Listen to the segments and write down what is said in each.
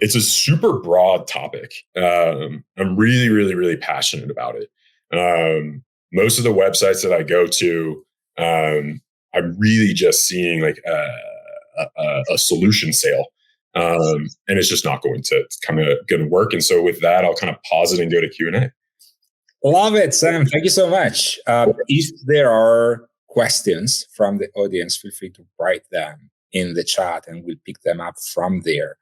it's a super broad topic. I'm really, really, really passionate about it. Most of the websites that I go to, I'm really just seeing like a solution sale. And it's just not going to work. And so with that, I'll kind of pause it and go to Q&A. Love it, Sam. Thank you so much. If there are questions from the audience, feel free to write them in the chat and we'll pick them up from there.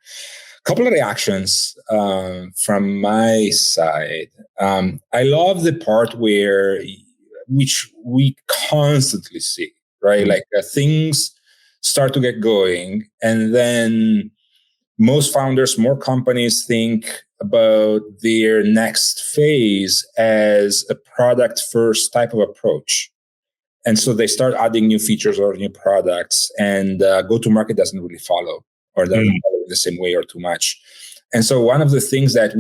A couple of reactions from my side. I love the part which we constantly see, right? Like things start to get going, and then most founders, more companies think about their next phase as a product first type of approach. And so they start adding new features or new products, and go-to-market doesn't really follow, or they're not following the same way or too much. And so one of the things that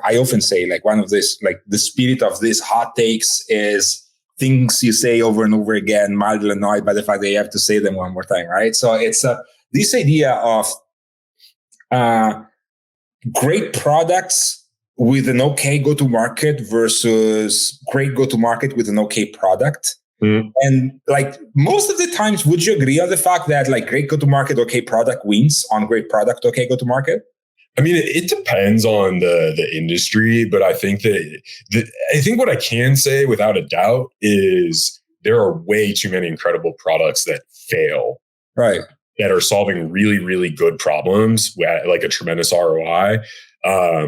I often say, like one of this, like the spirit of this hot takes is things you say over and over again, mildly annoyed by the fact that you have to say them one more time, right? So it's this idea of great products with an okay go-to-market versus great go-to-market with an okay product. And like most of the times, would you agree on the fact that like great go-to-market, okay product wins on great product, okay go-to-market? I mean, it depends on the industry, but I think what I can say without a doubt is there are way too many incredible products that fail. Right. That are solving really, really good problems at like a tremendous ROI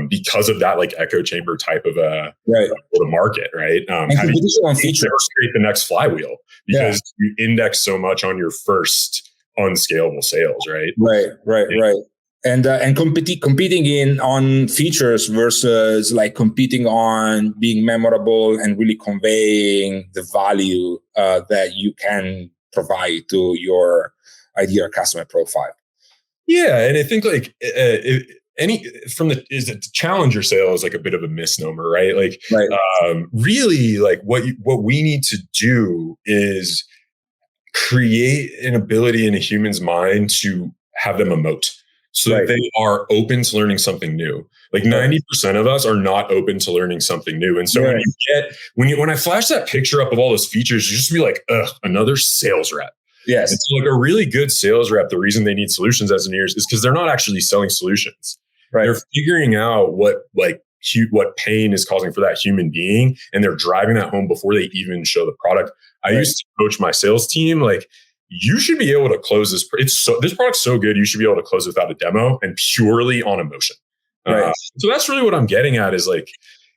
because of that like echo chamber type of go-to-market, right? How do you create the next flywheel? Because you index so much on your first unscalable sales, right? Right. And competing on features versus like competing on being memorable and really conveying the value that you can provide to your ideal customer profile. Yeah, and I think like challenger sale is like a bit of a misnomer, right? Like, really, like what we need to do is create an ability in a human's mind to have them emote, so that they are open to learning something new. Like 90% of us are not open to learning something new, and so when I flash that picture up of all those features, you just be like, ugh, another sales rep. Yes. It's like a really good sales rep. The reason they need solutions engineers is because they're not actually selling solutions. Right. They're figuring out what pain is causing for that human being, and they're driving that home before they even show the product. I used to coach my sales team. Like, you should be able to close this. This product's so good. You should be able to close without a demo and purely on emotion. So that's really what I'm getting at is like,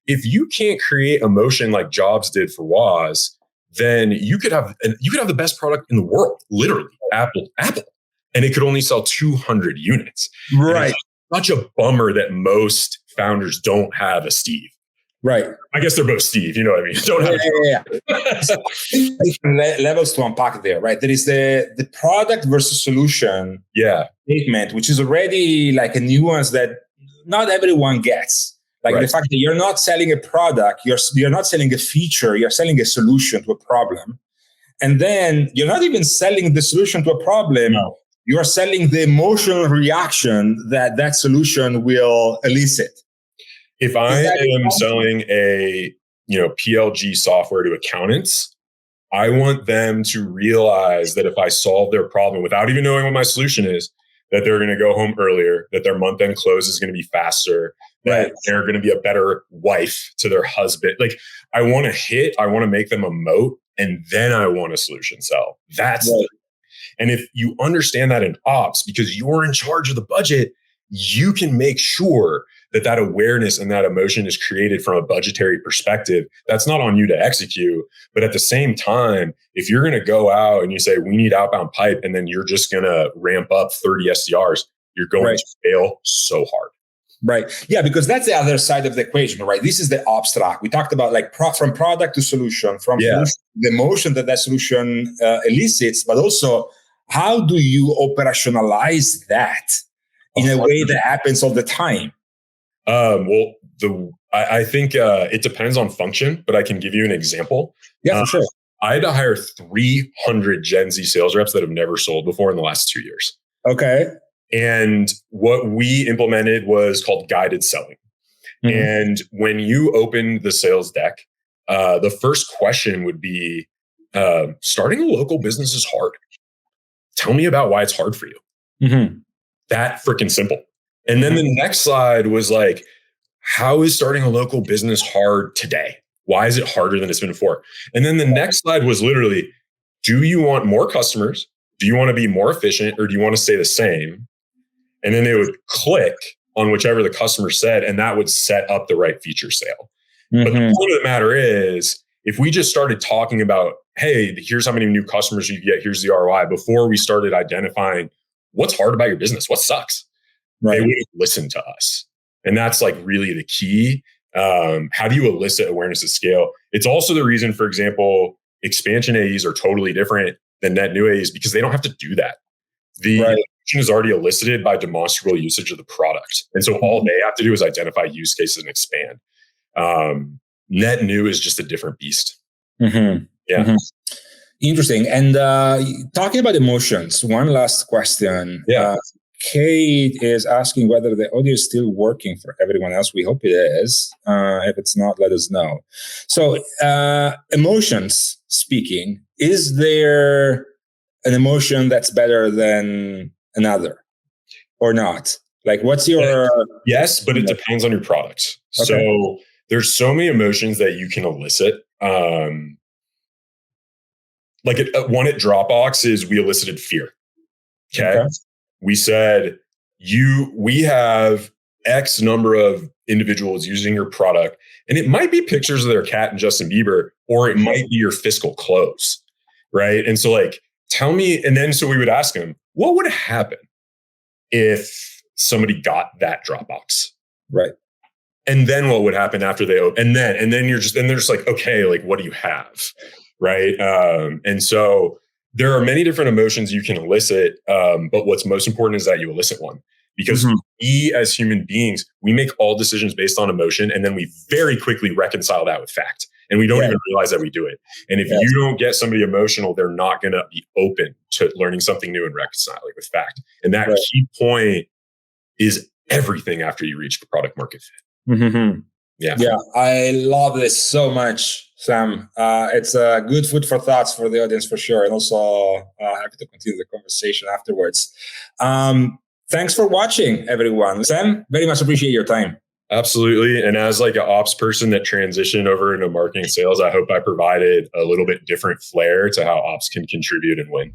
if you can't create emotion like Jobs did for Woz, then you could have the best product in the world, literally Apple, and it could only sell 200 units. Right. Such a bummer that most founders don't have a Steve. Right. I guess they're both Steve. You know what I mean? Don't have different levels to unpack there, right? There is the product versus solution statement, which is already like a nuance that not everyone gets. Like the fact that you're not selling a product, you're not selling a feature, you're selling a solution to a problem. And then you're not even selling the solution to a problem. No. You're selling the emotional reaction that solution will elicit. If I am selling a PLG software to accountants, I want them to realize that if I solve their problem without even knowing what my solution is, that they're going to go home earlier, that their month-end close is going to be faster, that they're going to be a better wife to their husband. Like, I want to make them emote, and then I want a solution sell. That's and if you understand that in ops, because you're in charge of the budget, you can make sure that awareness and that emotion is created from a budgetary perspective. That's not on you to execute. But at the same time, if you're going to go out and you say, we need outbound pipe, and then you're just going to ramp up 30 SDRs, you're going to fail so hard. Right. Yeah, because that's the other side of the equation, right? This is the ops track. We talked about like from product to solution, from solution, the emotion that solution elicits, but also how do you operationalize that in a way that happens all the time? I think it depends on function, but I can give you an example. Yeah, for sure. I had to hire 300 Gen Z sales reps that have never sold before in the last 2 years. Okay. And what we implemented was called guided selling. Mm-hmm. And when you open the sales deck, the first question would be, starting a local business is hard. Tell me about why it's hard for you. Mm-hmm. That freaking simple. And then the next slide was like, how is starting a local business hard today? Why is it harder than it's been before? And then the next slide was literally, do you want more customers? Do you want to be more efficient, or do you want to stay the same? And then they would click on whichever the customer said, and that would set up the right feature sale. Mm-hmm. But the point of the matter is, if we just started talking about, hey, here's how many new customers you get, here's the ROI, before we started identifying what's hard about your business, what sucks, right, they wouldn't listen to us. And that's like really the key. How do you elicit awareness at scale? It's also the reason, for example, expansion AEs are totally different than net new AEs, because they don't have to do that. The information is already elicited by demonstrable usage of the product. And so all they have to do is identify use cases and expand. Net new is just a different beast. Mm-hmm. Yeah. Mm-hmm. Interesting. And talking about emotions, one last question. Yeah. Kate is asking whether the audio is still working for everyone else. We hope it is. If it's not, let us know. So emotions speaking, is there an emotion that's better than another or not? Like, what's your... Yes, but it depends on your product. Okay. So there's so many emotions that you can elicit. Like one at Dropbox is we elicited fear. Okay. We said, we have X number of individuals using your product, and it might be pictures of their cat and Justin Bieber, or it might be your fiscal close, right? And so like, tell me, and then so we would ask them, what would happen if somebody got that Dropbox? Right. And then what would happen after they open? And then they're just like, okay, like, what do you have? Right. And so there are many different emotions you can elicit. But what's most important is that you elicit one, because we as human beings, we make all decisions based on emotion. And then we very quickly reconcile that with fact. And we don't even realize that we do it. And if you don't get somebody emotional, they're not going to be open to learning something new and reconciling with fact. And that key point is everything after you reach the product market fit. Mm-hmm. Yeah. I love this so much, Sam. It's good food for thoughts for the audience for sure. And also happy to continue the conversation afterwards. Thanks for watching, everyone. Sam, very much appreciate your time. Absolutely. And as like an ops person that transitioned over into marketing sales, I hope I provided a little bit different flair to how ops can contribute and win.